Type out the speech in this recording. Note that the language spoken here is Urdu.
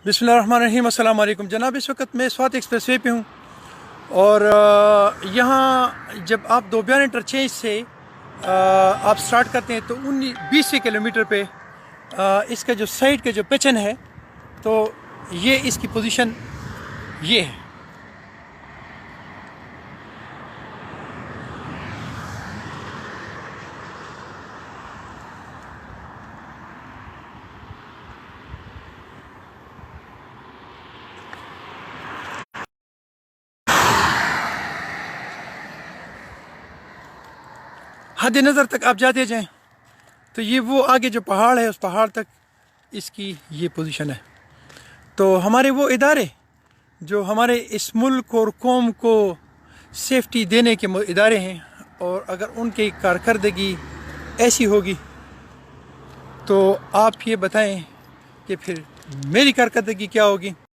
بسم اللہ الرحمن الرحیم۔ السلام علیکم جناب، اس وقت میں سوات ایکسپریس وے پہ ہوں اور یہاں جب آپ دوبیان انٹرچینج سے آپ سٹارٹ کرتے ہیں تو 20 کلومیٹر پہ اس کا جو سائڈ کا جو پیچن ہے تو یہ اس کی پوزیشن یہ ہے۔ حد نظر تک آپ جاتے جائیں تو یہ وہ آگے جو پہاڑ ہے اس پہاڑ تک اس کی یہ پوزیشن ہے۔ تو ہمارے وہ ادارے جو ہمارے اس ملک اور قوم کو سیفٹی دینے کے ادارے ہیں، اور اگر ان کی کارکردگی ایسی ہوگی تو آپ یہ بتائیں کہ پھر میری کارکردگی کیا ہوگی۔